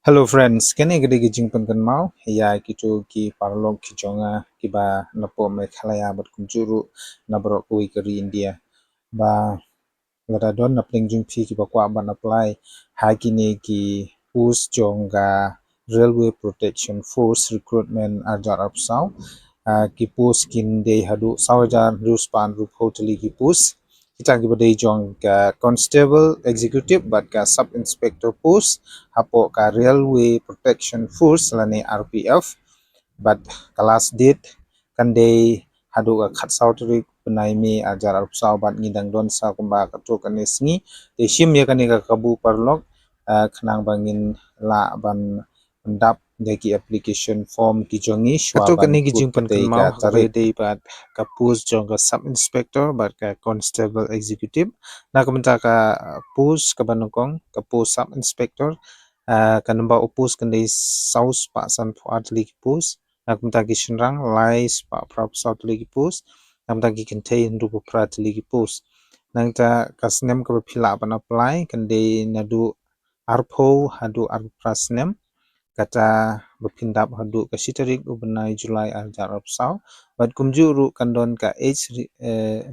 Hello friends, kini gede gijing pengen mau ya kitu ki parlog ki jonga ki ba napo Meghalaya bat kunjuru na borok kui keri India ba ngada don na pling jing phi ki ba kwa ban apply ha kini ki us jonga Railway Protection Force recruitment arjar apsau ki pus kin de hadu sawajar rus pan rup hoteli ki pus kita ki badai jong ka constable executive bat ka sub inspector post hapo ka railway protection force lani RPF bat kelas dit kande hadu ka khat sautri benai mi ajar arpsau bat ngidang don sa kumba katu kane sngi te shim ya kane ka kabu parlok khnang bangin la ban ndap deki application form ki jongi shwa Katu ban kani put gijing pan kate kan ka mau tarik kabede bat kapus jong ka sub inspector bat ka constable executive na kamenta ka pus ka banokong ka pus sub inspector ka namba upus kan dei saus pa san puat ligi pus na kamenta ki shinrang lais pa prap saut ligi pus na kamenta ki kentei ndu prat ligi pus nangta kasnem ka phila ban apply kan dei nadu arpo hadu arprasnem kata berpindap hadu ka sitarik ubenai Julai aljar sapsau bat kumjuru kandon ka age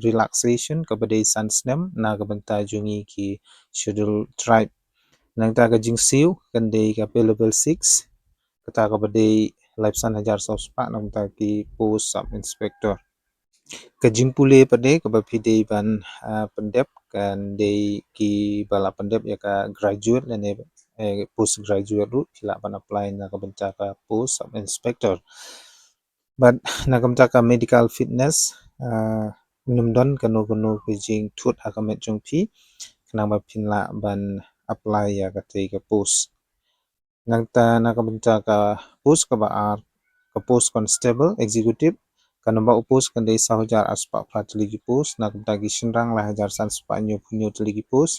relaxation ka badai sansnem na ka benta jungi ki schedule tribe nang ta ka jingsiu kandai ka pay level 6 kata ka badai lifesan hajar sospa nang ta ki post sub inspector ka jingpule pade ka bapide ban pendep kan dei ki bala pendep ya ka graduate lene post graduate ru pila ban apply na ka benta ka post sub inspector but na ka benta ka medical fitness numdon kanu kanu kijing thut akamet jongpi kenang ba pinla ban apply ya ka tei ka post nangta na ka benta ka post ka ba ka post constable executive kan nomba upus kan dei sahujar aspa plat ligi pus na kamta gi shinrang la hajar san spa nyu punyu ligi pus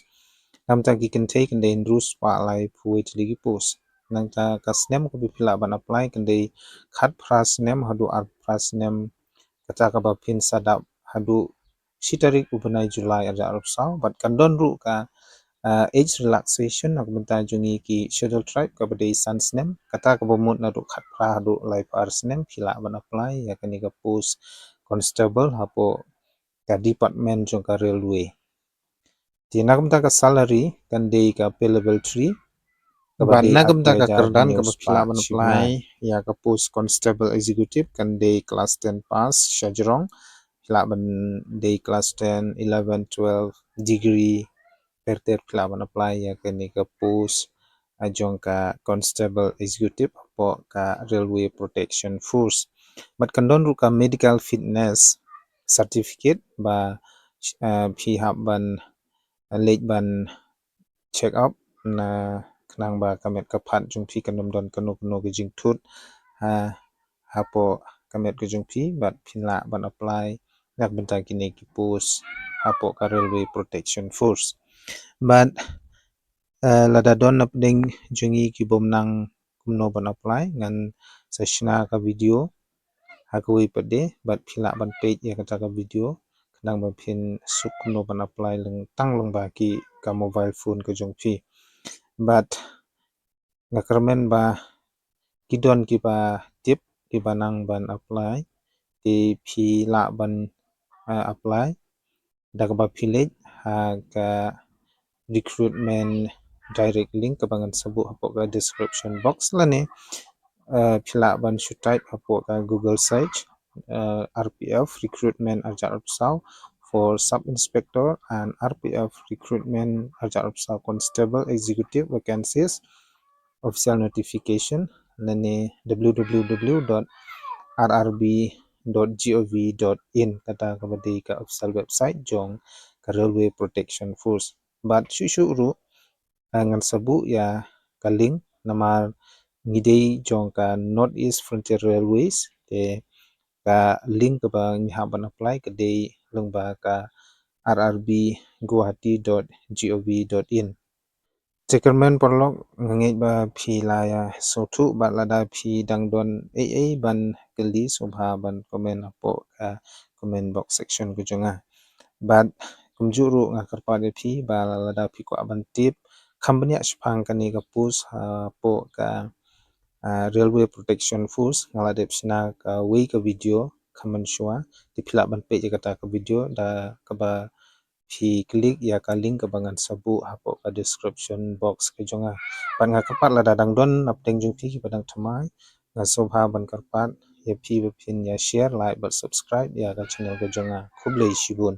namta gi kentei kan dei ndrus pa lai pui ligi pus nangta kasnem ko bipila ban apply kan dei khat prasnem hadu ar prasnem kata ka ba pin sadap hadu sitarik ubenai Julai arja arupsau bat kandon ru ka age relaxation nak benta jungi ki schedule tribe ka badai sansnem kata ka bomut na du khat pra du lai par snem phila ban apply ya kani ka post constable hapo ka department jong ka railway ti nak benta ka salary kan dei ka pay level 3 ka ban badai na apply ka jar kerdan ka news pa phila ban apply shimai ya ka post constable executive kan dei class 10 pass shajrong phila ban dei class 10 11 12 degree perter phila ban apply ya kani ka post ajong ka constable executive po ka railway protection force bat kandon ru ka medical fitness certificate ba phi hab ban late ban check up na knang ba kamet ka phat jung phi kanom don kanu kanu ki jing thut hapo kamet ka jung phi bat phinla ban apply nak benta kini ki post hapo ka railway protection force but lada don napding jungi ki bomnang kumno ban apply ngan sashna ka video hakui pade bat phila ban page ya kata ka video nang ba phin suk kumno ban apply leng tang long ba ki ka mobile phone ka jong phi but ngakarmen ba kidon ki ba tip ki banang ban apply ti phila ban apply dak ba philej ha ka recruitment direct link ka bangan sabu hapo ka description box lane phila ban shu type hapo ka Google search RPF recruitment arjar upsau for sub inspector and RPF recruitment arjar upsau constable executive vacancies official notification lane www.rrb.gov.in kata kabadi ka official website jong ka railway protection force but shushu ru ngan sabu ya kaling namar ngidei jong ka North East Frontier Railways te ka link ka ba ngiha ban apply ka dei lengba ka rrb.guwahati.gov.in Cekermen porlok ngengej ba phi laya sotu ba lada phi dangdon ban geli subha ban komen apo ka comment box section ku jonga but kumjuru ngakarpa de phi ba lada phi ko aban tip company shpang kani ka post po ka railway protection force ngaladep sina ka way ka video kaman shwa di phila ban pe kata ka video da ka ba phi klik ya ka link ka bangan sabu hapo ka description box ka jonga ban nga kapat la dadang don napteng jung phi ki padang thamai nga sobha ban karpat ya phi ba phin ya share like but subscribe ya ka channel ka jonga khublei shibun